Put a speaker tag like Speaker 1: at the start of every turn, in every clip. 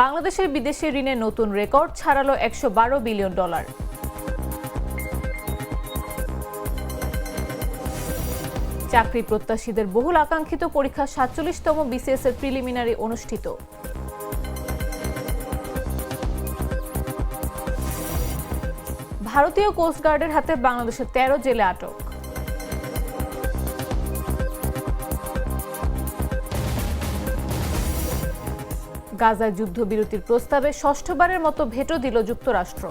Speaker 1: বাংলাদেশের বিদেশি ঋণে নতুন রেকর্ড ছাড়ালো $112 বিলিয়ন। চাকরি প্রত্যাশীদের বহুল আকাঙ্ক্ষিত পরীক্ষা 47তম বিসিএস এর প্রিলিমিনারি অনুষ্ঠিত। ভারতীয় কোস্টগার্ডের হাতে বাংলাদেশের 13 জেলে আটক। গাজায় যুদ্ধবিরতির প্রস্তাবে ষষ্ঠবারের মতো ভেটো দিল যুক্তরাষ্ট্র।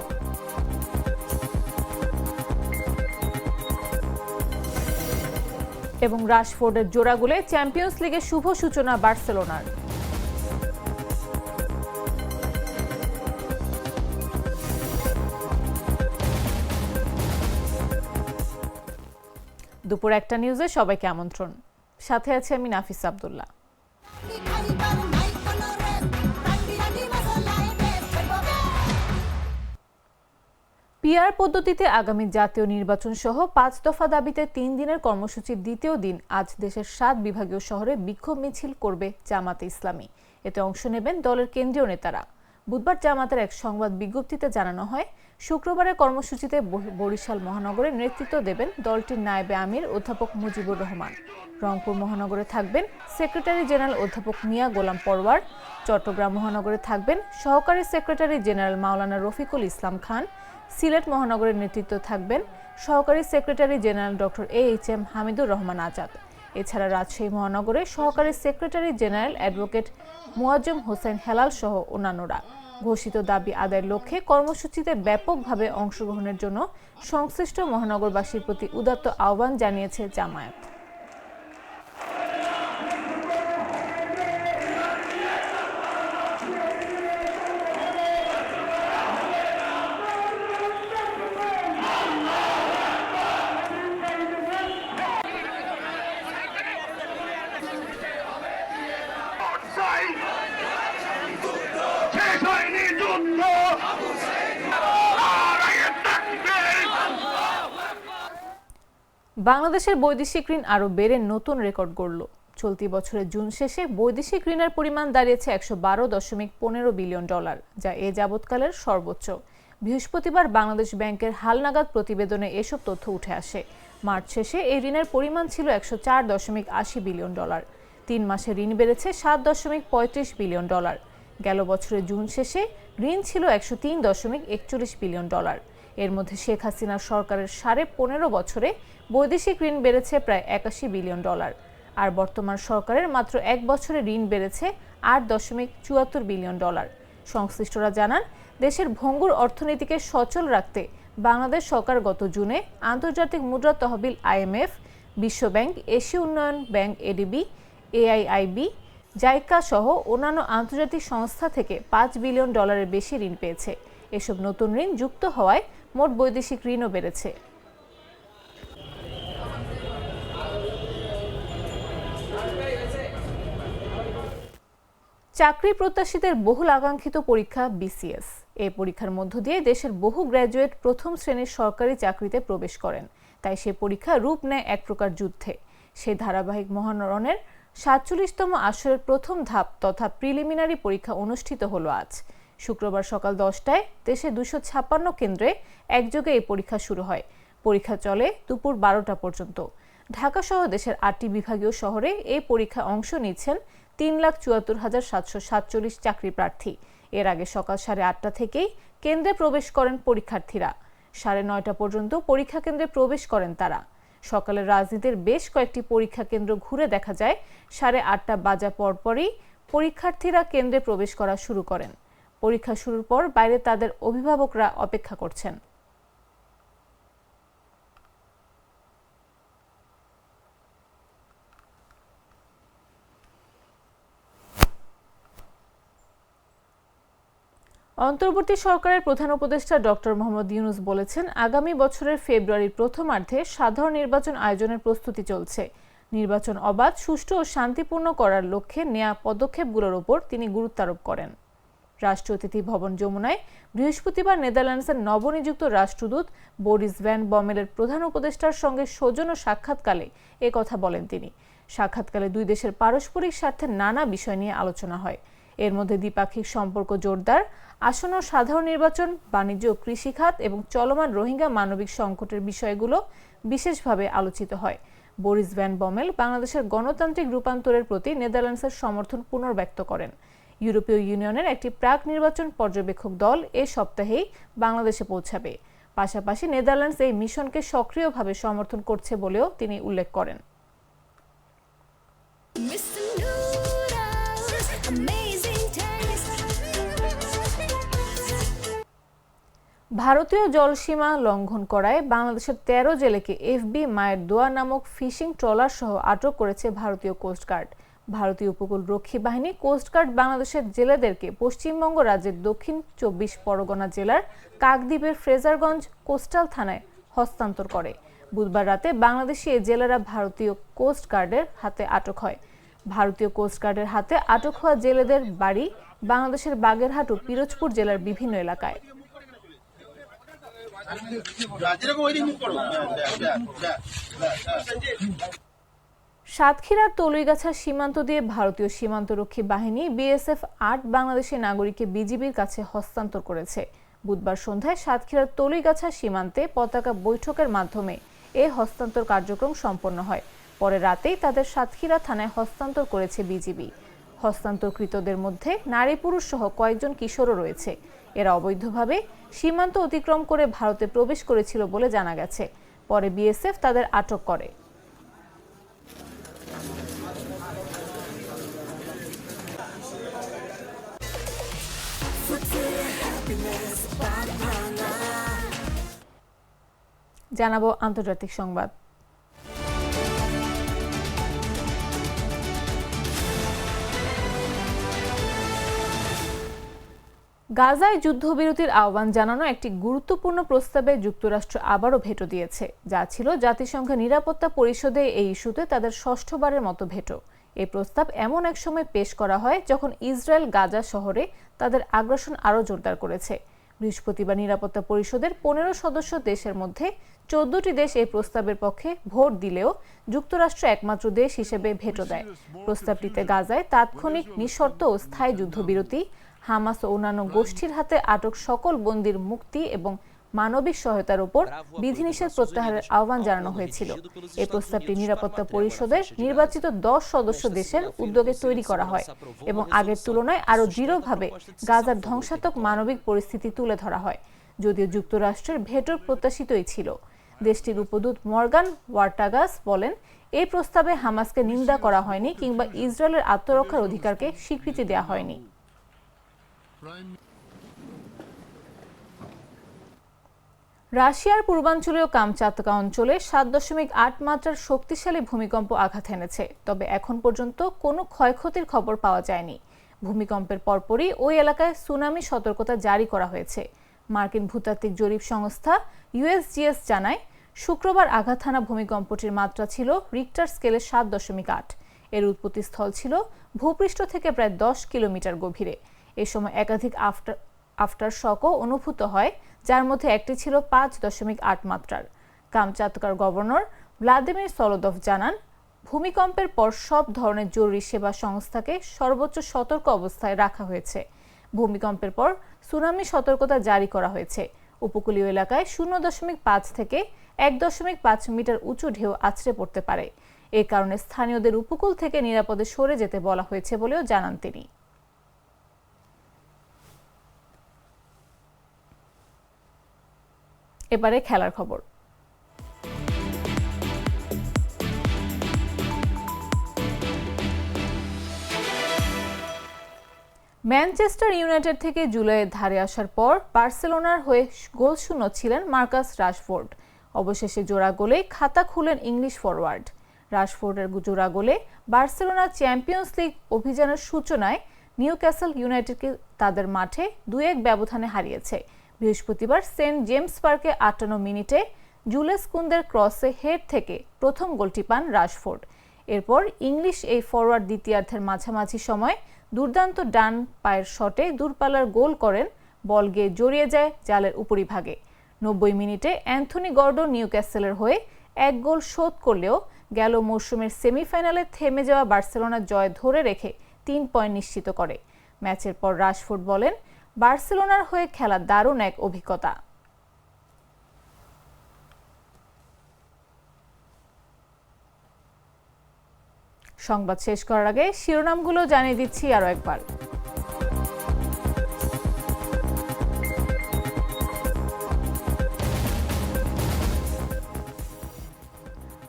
Speaker 1: এবং রাশফোর্ডের জোড়া গোলে চ্যাম্পিয়ন্স লিগের শুভ সূচনা বার্সেলোনার। দুপুর 1টা নিউজে সবাইকে আমন্ত্রণ। সাথে আছে আমি নাফিস আব্দুল্লাহ। পিআর পদ্ধতিতে আগামী জাতীয় নির্বাচন সহ 5 দফা দাবিতে 3 দিনের কর্মসূচির দ্বিতীয় দিন আজ দেশের 7 বিভাগীয় শহরে বিক্ষোভ মিছিল করবে জামাতে ইসলামী। এতে অংশ নেবেন দলের কেন্দ্রীয় নেতারা। বুধবার জামাতের এক সংবাদ বিজ্ঞপ্তিতে জানানো হয়, শুক্রবারের কর্মসূচিতে বরিশাল মহানগরে নেতৃত্ব দেবেন দলটির নায়েবে আমির অধ্যাপক মুজিবুর রহমান। রংপুর মহানগরে থাকবেন সেক্রেটারি জেনারেল অধ্যাপক মিয়া গোলাম পরওয়ার। চট্টগ্রাম মহানগরে থাকবেন সহকারী সেক্রেটারি জেনারেল মাওলানা রফিকুল ইসলাম খান। সিলেট মহানগরের নেতৃত্ব থাকবেন সহকারী secretary general doctor AHM Hamidur Rahman Azad. এছাড়া রাজশাহী মহানগরে সহকারী secretary general advocate Muazzam Hossain Helal সহ অন্যান্যরা। ঘোষিত দাবি আদায়ের লক্ষ্যে কর্মসূচিতে ব্যাপকভাবে অংশগ্রহণের জন্য সংশ্লিষ্ট মহানগরবাসীর প্রতি উদাত্ত আহ্বান জানিয়েছে জামায়াত। বাংলাদেশের বৈদেশিক ঋণ আরও বেড়ে নতুন রেকর্ড গড়ল। চলতি বছরের জুন শেষে বৈদেশিক ঋণের পরিমাণ দাঁড়িয়েছে $112.15 বিলিয়ন, যা এ যাবৎকালের সর্বোচ্চ। বৃহস্পতিবার বাংলাদেশ ব্যাংকের হালনাগাদ প্রতিবেদনে এসব তথ্য উঠে আসে। মার্চ শেষে এই ঋণের পরিমাণ ছিল $104.80 বিলিয়ন। 3 মাসে ঋণ বেড়েছে $7.35 বিলিয়ন। গেল বছরের জুন শেষে ঋণ ছিল $103.41 বিলিয়ন। এর মধ্যে শেখ হাসিনার সরকারের 15.5 বছরে বৈদেশিক ঋণ বেড়েছে প্রায় $81 বিলিয়ন। আর বর্তমান সরকারের মাত্র 1 বছরে ঋণ বেড়েছে $8.74 বিলিয়ন। সংশ্লিষ্টরা জানান, দেশের ভঙ্গুর অর্থনীতিকে সচল রাখতে বাংলাদেশ সরকার গত জুনে আন্তর্জাতিক মুদ্রা তহবিল IMF, বিশ্বব্যাংক, এশীয় উন্নয়ন ব্যাংক ADB, AIIB, জাইকা সহ অন্যান্য আন্তর্জাতিক সংস্থা থেকে $5 বিলিয়ন বেশি ঋণ পেয়েছে। এসব নতুন ঋণ যুক্ত হওয়ায় মোট বৈদেশিক ঋণও বেড়েছে। চাকরি প্রত্যাশীদের বহুল আকাঙ্ক্ষিত পরীক্ষা BCS। এই পরীক্ষার মধ্য দিয়ে দেশের বহু গ্র্যাজুয়েট প্রথম শ্রেণীর সরকারি চাকরিতে প্রবেশ করেন। তাই সে পরীক্ষা রূপ নেয় এক প্রকার যুদ্ধে। সেই ধারাবাহিক মহারণের 47তম আসরের প্রথম ধাপ তথা প্রিলিমিনারি পরীক্ষা অনুষ্ঠিত হলো আজ। শুক্রবার সকাল 10টায় দেশে 256 কেন্দ্রে একযোগে এই পরীক্ষা শুরু হয়। পরীক্ষা চলে দুপুর 12টা পর্যন্ত। ঢাকা সহ দেশের 8টি বিভাগীয় শহরে এই পরীক্ষায় অংশ নিচ্ছেন 3,74,747 চাকরি প্রার্থী। এর আগে সকাল 8:30 থেকেই কেন্দ্রে প্রবেশ করেন পরীক্ষার্থীরা। 9:30 পর্যন্ত পরীক্ষা কেন্দ্রে প্রবেশ করেন তারা। সকালের রাজনীতির বেশ কয়েকটি পরীক্ষা কেন্দ্র ঘুরে দেখা যায় 8:30 বাজা পরপরই পরীক্ষার্থীরা কেন্দ্রে প্রবেশ করা শুরু করেন। পরীক্ষা শুরুর পর বাইরে তাদের অভিভাবকরা অপেক্ষা করছেন। অন্তর্বর্তী সরকারের প্রধান উপদেষ্টা ডক্টর মোহাম্মদ ইউনূস বলেছেন, আগামী বছরের ফেব্রুয়ারির প্রথমার্ধে সাধারণ নির্বাচন আয়োজনের প্রস্তুতি চলছে। নির্বাচন অবাধ, সুষ্ঠু ও শান্তিপূর্ণ করার লক্ষ্যে নেওয়া পদক্ষেপগুলোর উপর তিনি গুরুত্ব আরোপ করেন। রাষ্ট্রীয় অতিথি ভবন যমুনায় বৃহস্পতিবার নেদারল্যান্ডসের নবনিযুক্ত রাষ্ট্রদূত বরিস ভ্যান বমেলের প্রধান উপদেষ্টার সঙ্গে সৌজন্য সাক্ষাৎকালে কথা বলেন তিনি। সাক্ষাৎকালে দুই দেশের পারস্পরিক স্বার্থের নানা বিষয় নিয়ে আলোচনা হয়। এর মধ্যে দ্বিপাক্ষিক সম্পর্ক জোরদার, আসন্ন সাধারণ নির্বাচন, বাণিজ্য ও কৃষি খাত এবং চলমান রোহিঙ্গা মানবিক সংকটের বিষয়গুলো বিশেষভাবে আলোচিত হয়। বরিস ভ্যান বমেল বাংলাদেশের গণতান্ত্রিক রূপান্তরের প্রতি নেদারল্যান্ডসের সমর্থন পুনর্ব্যক্ত করেন। ইউরোপীয় ইউনিয়নের একটি প্রাক নির্বাচন পর্যবেক্ষক দল এ সপ্তাহেই বাংলাদেশে পৌঁছাবে। পাশাপাশি নেদারল্যান্ডস এই মিশনকে সক্রিয়ভাবে সমর্থন করছে বলেও তিনি উল্লেখ করেন। ভারতীয় জলসীমা লঙ্ঘন করায় বাংলাদেশের ১৩ জেলেকে এফবি মায়ের দোয়া নামক ফিশিং ট্রলার সহ আটক করেছে ভারতীয় কোস্টগার্ড। ভারতীয় উপকূল রক্ষী বাহিনী কোস্টগার্ড বাংলাদেশের জেলেদেরকে পশ্চিমবঙ্গ রাজ্যের দক্ষিণ ২৪ পরগনা জেলার কাকদ্বীপের ফ্রেজারগঞ্জ কোস্টাল থানায় হস্তান্তর করে। বুধবার রাতে বাংলাদেশি এই জেলেরা ভারতীয় কোস্টগার্ডের হাতে আটক হয়। ভারতীয় কোস্টগার্ডের হাতে আটক হওয়া জেলেদের বাড়ি বাংলাদেশের বাগেরহাট ও পিরোজপুর জেলার বিভিন্ন এলাকায়। সাতক্ষীরার তলুইগাছা সীমান্ত দিয়ে ভারতীয় সীমান্তরক্ষী বাহিনী বিএসএফ ৮ বাংলাদেশি নাগরিককে বিজিবির কাছে হস্তান্তর করেছে। বুধবার সন্ধ্যায় সাতক্ষীরার তলুইগাছা সীমান্তে পতাকা বৈঠকের মাধ্যমে এ হস্তান্তর কার্যক্রম সম্পন্ন হয়। পরে রাতেই তাদের সাতক্ষীরা থানায় হস্তান্তর করেছে বিজিবি। হস্তান্তরকৃতদের মধ্যে নারী পুরুষ সহ কয়েকজন কিশোরও রয়েছে। এরা অবৈধভাবে সীমান্ত অতিক্রম করে ভারতে প্রবেশ করেছিল বলে জানা গেছে। পরে বিএসএফ তাদের আটক করে। জানাবো আন্তর্জাতিক সংবাদ। গাজায় যুদ্ধবিরতির আহ্বান জানানো একটি গুরুত্বপূর্ণ প্রস্তাবে যুক্তরাষ্ট্র আবারও ভেটো দিয়েছে, যা ছিল জাতিসংঘের নিরাপত্তা পরিষদে এই ইস্যুতে তাদের ষষ্ঠবারের মতো ভেটো। এই প্রস্তাব এমন এক সময় পেশ করা হয় যখন ইসরায়েল গাজা শহরে তাদের আগ্রাসন আরও জোরদার করেছে। বৃহস্পতিবার নিরাপত্তা পরিষদের ১৫ সদস্য দেশের মধ্যে ১৪টি দেশ এই প্রস্তাবের পক্ষে ভোট দিলেও যুক্তরাষ্ট্র একমাত্র দেশ হিসেবে ভেটো দেয়। প্রস্তাবটিতে গাজায় তাৎক্ষণিক, নিঃশর্ত ও স্থায়ী যুদ্ধবিরতি, হামাস ও অন্যান্য গোষ্ঠীর হাতে আটক সকল বন্দীর মুক্তি এবং মানবিক সহায়তার উপর বিধিনিষেধ প্রত্যাহারের আহ্বান জানানো হয়েছিল। এই প্রস্তাবটি নিরাপত্তা পরিষদের নির্বাচিত ১০ সদস্য দেশের উদ্যোগে তৈরি করা হয় এবং আগের তুলনায় আরও দৃঢ়ভাবে গাজার ধ্বংসাত্মক মানবিক পরিস্থিতি তুলে ধরা হয়। যদিও যুক্তরাষ্ট্রের ভেটোর প্রত্যাশিতই ছিল। দেশটির উপদূত মর্গান ওয়ার্টাগাস বলেন, এই প্রস্তাবে হামাসকে নিন্দা করা হয়নি কিংবা ইসরায়েলের আত্মরক্ষার অধিকারকে স্বীকৃতি দেওয়া হয়নি। রাশিয়ার পূর্বাঞ্চলীয় কামচাতকা অঞ্চলে ৭.৮ মাত্রার শক্তিশালী ভূমিকম্প আঘাত এনেছে, তবে এখন পর্যন্ত কোনো ক্ষয়ক্ষতির খবর পাওয়া যায়নি। ভূমিকম্পের পরপরই ওই এলাকায় সুনামি সতর্কতা জারি করা হয়েছে। মার্কিন ভূতাত্ত্বিক জরিপ সংস্থা ইউএসজিএস জানায়, শুক্রবার আঘাত হানা ভূমিকম্পটির মাত্রা ছিল রিক্টার স্কেলে ৭.৮। এর উৎপত্তিস্থল ছিল ভূপৃষ্ঠ থেকে প্রায় ১০ কিলোমিটার গভীরে। এ সময় একাধিক আফটার শকও অনুভূত হয়, যার মধ্যে একটি ছিল ৫.৮ মাত্রার। কামচাতকার গভর্নর ভ্লাদিমির সলোদভ জানান, ভূমিকম্পের পর সব ধরনের জরুরি সেবা সংস্থাকে সর্বোচ্চ সতর্ক অবস্থায় রাখা হয়েছে। ভূমিকম্পের পর সুনামি সতর্কতা জারি করা হয়েছে। উপকূলীয় এলাকায় ০.৫ থেকে ১.৫ মিটার উঁচু ঢেউ আছড়ে পড়তে পারে। এ কারণে স্থানীয়দের উপকূল থেকে নিরাপদে সরে যেতে বলা হয়েছে বলেও জানান তিনি। এবারে খেলার খবর। ম্যানচেস্টার ইউনাইটেড থেকে জুলাইয়ে ধারে আসার পর বার্সেলোনার হয়ে গোলশূন্য ছিলেন মার্কাস রাশফোর্ড। অবশেষে জোড়া গোলে খাতা খুলেন ইংলিশ ফরওয়ার্ড। রাশফোর্ডের জোড়া গোলে বার্সেলোনা চ্যাম্পিয়ন্স লিগ অভিযানের সূচনায় নিউক্যাসল ইউনাইটেডকে তাদের মাঠে ২-১ ব্যবধানে হারিয়েছে। বৃহস্পতিবার সেন্ট জেমস পার্কে ৫৮ মিনিটে জুলেস কুন্দের ক্রসে হেড থেকে প্রথম গোলটি পান রাশফোর্ড। এরপর ইংলিশ এই ফরওয়ার্ড দ্বিতীয়ার্ধের মাঝামাঝি সময় দুর্দান্ত ডান পায়ের শটে দূরপাল্লার গোল করেন, বল গিয়ে জড়িয়ে যায় জালের উপরিভাগে। ৯০ মিনিটে অ্যান্থনি গর্ডন নিউক্যাসলের হয়ে ১ গোল শোধ করলেও গেল মৌসুমের সেমিফাইনালে থেমে যাওয়া বার্সেলোনার জয় ধরে রেখে ৩ পয়েন্ট নিশ্চিত করে। ম্যাচের পর রাশফোর্ড বলেন, বার্সেলোনার হয়ে খেলা দারুণ এক অভিজ্ঞতা। সংবাদ শেষ করার আগে শিরোনামগুলো জানিয়ে দিচ্ছি আরও একবার।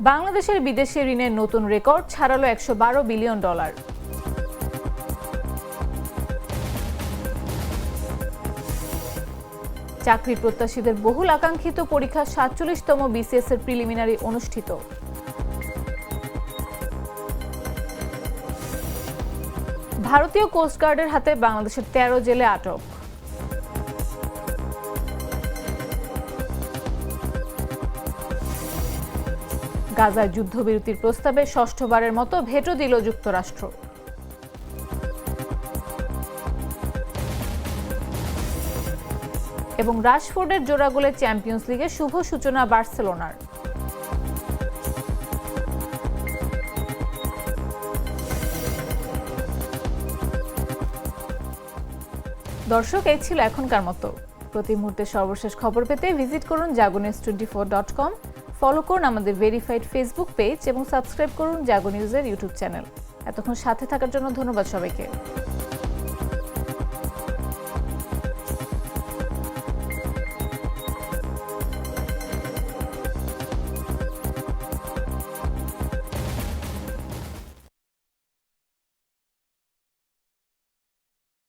Speaker 1: বাংলাদেশের বিদেশি ঋণের নতুন রেকর্ড ছাড়ালো $112 বিলিয়ন। চাকরি প্রত্যাশীদের বহুল আকাঙ্ক্ষিত পরীক্ষা 47তম বিসিএস এর প্রিলিমিনারি অনুষ্ঠিত। ভারতীয় কোস্টগার্ডের হাতে বাংলাদেশের 13 জেলে আটক। গাজায় যুদ্ধবিরতির প্রস্তাবে ষষ্ঠবারের মতো ভেটো দিল যুক্তরাষ্ট্র। এবং রাশফোর্ডের জোড়া গোলে চ্যাম্পিয়ন্স লিগের শুভ সূচনা বার্সেলোনার। দর্শক, এই ছিল এখনকার মতো। প্রতি মুহূর্তে সর্বশেষ খবর পেতে ভিজিট করুন jagonews24.com, ফলো করুন আমাদের ভেরিফাইড ফেসবুক পেজ এবং সাবস্ক্রাইব করুন জাগো নিউজের ইউটিউব চ্যানেল। এতক্ষণ সাথে থাকার জন্য ধন্যবাদ সবাইকে।